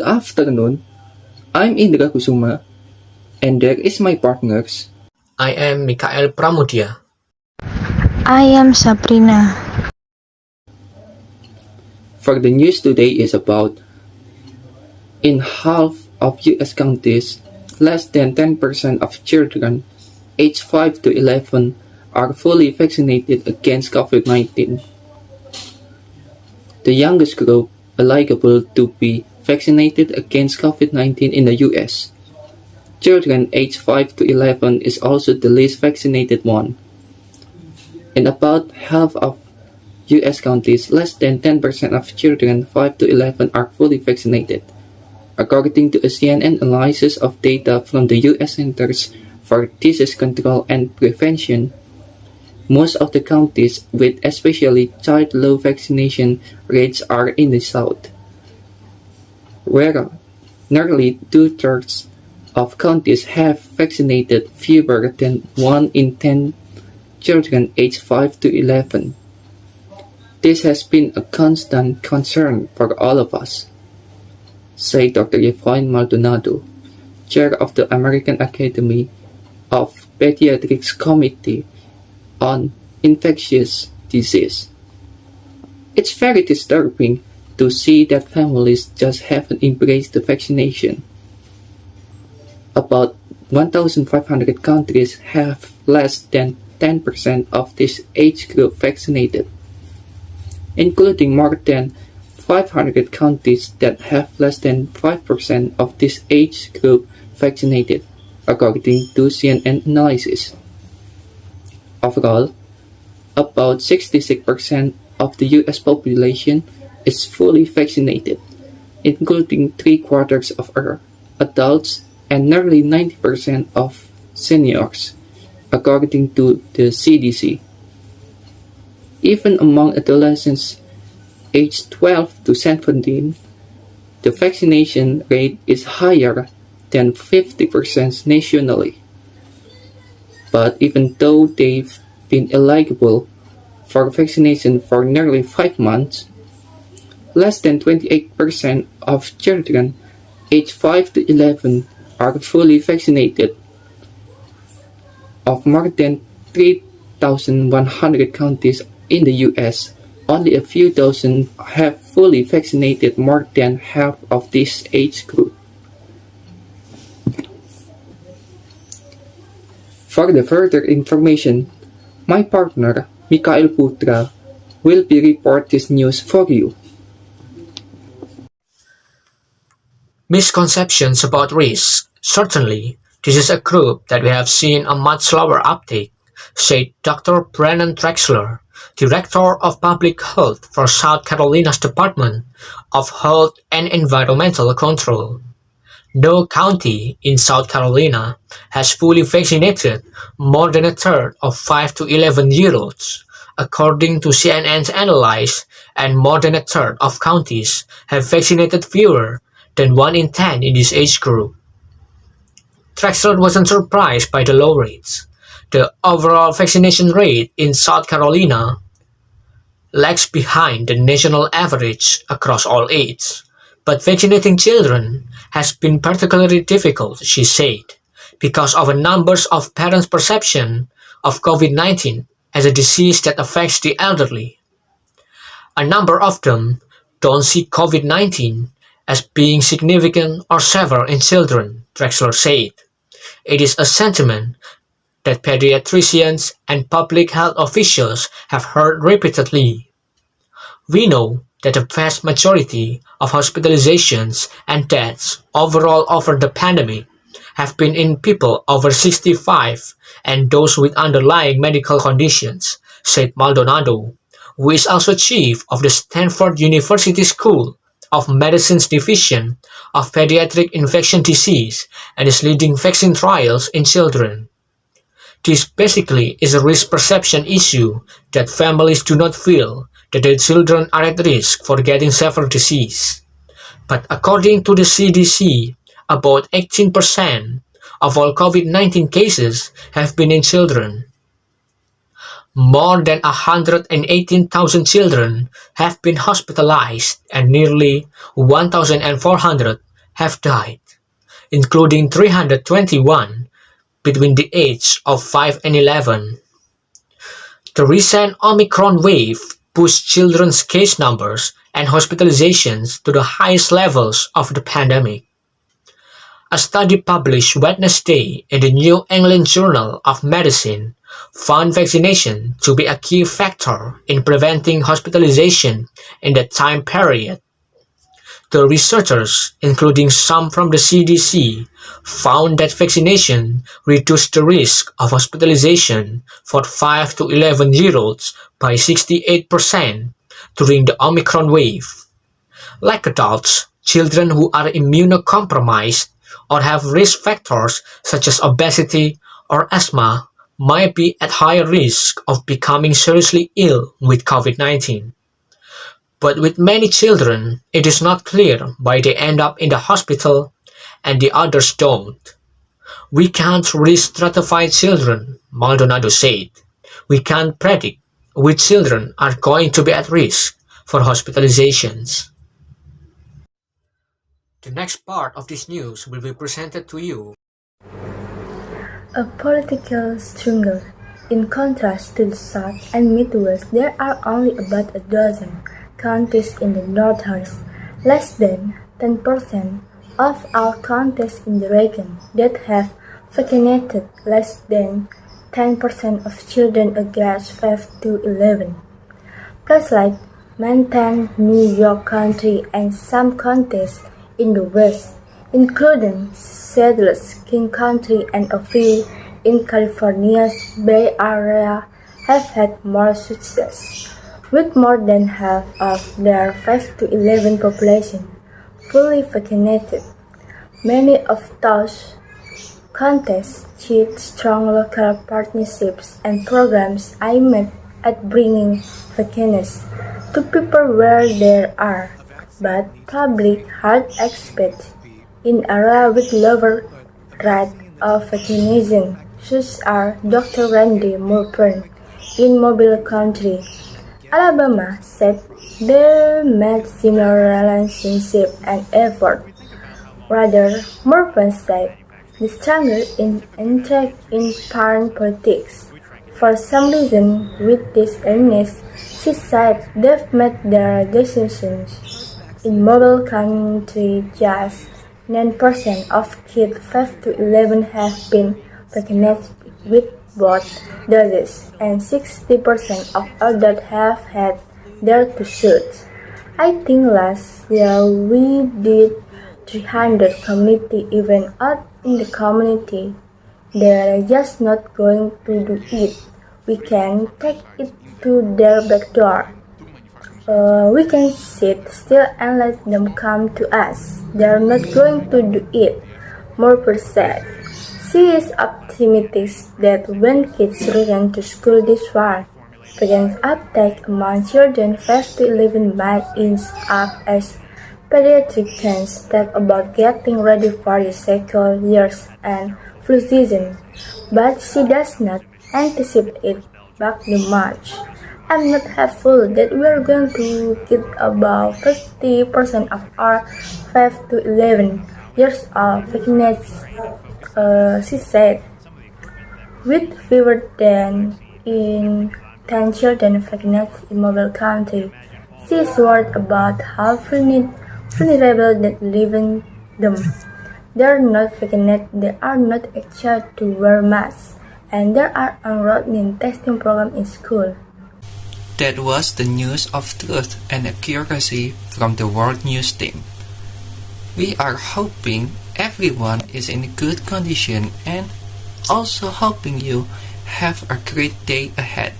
Good afternoon. I'm Indra Kusuma, and there is my partners. I am Miikaa-iil Pramudia. I am Sabrina. For the news today is about in half of US counties, less than 10% of children aged 5 to 11 are fully vaccinated against COVID-19. The youngest group eligible to be vaccinated against COVID-19 in the US. Children aged 5 to 11 is also the least vaccinated one. In about half of US counties, less than 10% of children 5 to 11 are fully vaccinated, according to a CNN analysis of data from the US Centers for Disease Control and Prevention. Most of the counties with especially child low vaccination rates are in the South, where nearly 2/3 of counties have vaccinated fewer than 1 in 10 children aged 5 to 11. This has been a constant concern for all of us, said Dr. Yvonne Maldonado, chair of the American Academy of Pediatrics Committee on Infectious Disease. It's very disturbing to see that families just haven't embraced the vaccination. About 1,500 countries have less than 10% of this age group vaccinated, including more than 500 counties that have less than 5% of this age group vaccinated, according to CNN analysis. Overall, about 66% of the US population is fully vaccinated, including 3/4 of our adults and nearly 90% of seniors, according to the CDC. Even among adolescents aged 12 to 17, the vaccination rate is higher than 50% nationally. But even though they've been eligible for vaccination for nearly 5 months, less than 28% of children aged 5 to 11 are fully vaccinated. Of more than 3,100 counties in the US, only a few dozen have fully vaccinated more than half of this age group. For the further information, my partner, Miikaa-iil Putra, will be report this news for you. Misconceptions about risk. Certainly, this is a group that we have seen a much slower uptake, said Dr. Brennan Drexler, Director of Public Health for South Carolina's Department of Health and Environmental Control. No county in South Carolina has fully vaccinated more than a third of 5 to 11-year-olds, according to CNN's analysis, and more than a third of counties have vaccinated fewer than 1 in 10 in this age group. Drexler wasn't surprised by the low rates. The overall vaccination rate in South Carolina lags behind the national average across all ages. But vaccinating children has been particularly difficult, she said, because of a number of parents' perception of COVID-19 as a disease that affects the elderly. A number of them don't see COVID-19 as being significant or severe in children, Drexler said. It is a sentiment that pediatricians and public health officials have heard repeatedly. We know that the vast majority of hospitalizations and deaths overall over the pandemic have been in people over 65 and those with underlying medical conditions, said Maldonado, who is also chief of the Stanford University School of Medicine's Division of Pediatric Infectious Disease and is leading vaccine trials in children. This basically is a risk perception issue that families do not feel that their children are at risk for getting severe disease. But according to the CDC, about 18% of all COVID-19 cases have been in children. More than 118,000 children have been hospitalized and nearly 1,400 have died, including 321 between the ages of 5 and 11. The recent Omicron wave pushed children's case numbers and hospitalizations to the highest levels of the pandemic. A study published Wednesday in the New England Journal of Medicine found vaccination to be a key factor in preventing hospitalization in that time period. The researchers, including some from the CDC, found that vaccination reduced the risk of hospitalization for 5 to 11-year-olds by 68% during the Omicron wave. Like adults, children who are immunocompromised or have risk factors such as obesity or asthma might be at higher risk of becoming seriously ill with COVID-19. But with many children, it is not clear why they end up in the hospital and the others don't. We can't risk stratify children, Maldonado said. We can't predict which children are going to be at risk for hospitalizations. The next part of this news will be presented to you. A political struggle. In contrast to the South and Midwest, there are only about a dozen counties in the Northeast, less than 10% of all counties in the region that have vaccinated less than 10% of children aged 5 to 11. Places like Manhattan, New York County, and some counties in the West, including Seattle, King County, and a few in California's Bay Area, have had more success, with more than half of their 5 to 11 population fully vaccinated. Many of those counties cheat strong local partnerships and programs aimed at bringing vaccines to people where they are, but public health experts in areas with lower rate of vaccination, such as Dr. Randy Morpen in Mobile County, Alabama, said they made similar relationship and effort. Rather, Morpen said the struggle is entrenched in parent politics. For some reason, with this illness, she said they've made their decisions. In Mobile County, just 9% of kids 5 to 11 have been vaccinated with both doses, and 60% of adults have had their two shots. I think last year we did 300 community events out in the community. They're just not going to do it. We can take it to their back door. We can sit still and let them come to us. They're not going to do it, Morper said. She is optimistic that when kids return to school this fall, vaccine uptake among children 5 to 11 might inch up as pediatricians talk about getting ready for the second years and flu season, but she does not anticipate it back in March. I'm not hopeful that we are going to get about 50% of our 5 to 11 years old vaccinated, she said. With fewer than 10 children vaccinated in Mobile County, she is worried about how vulnerable that leaving them. They are not vaccinated, they are not expected to wear masks, and there are routine testing programs in school. That was the news of truth and accuracy from the World News team. We are hoping everyone is in good condition and also hoping you have a great day ahead.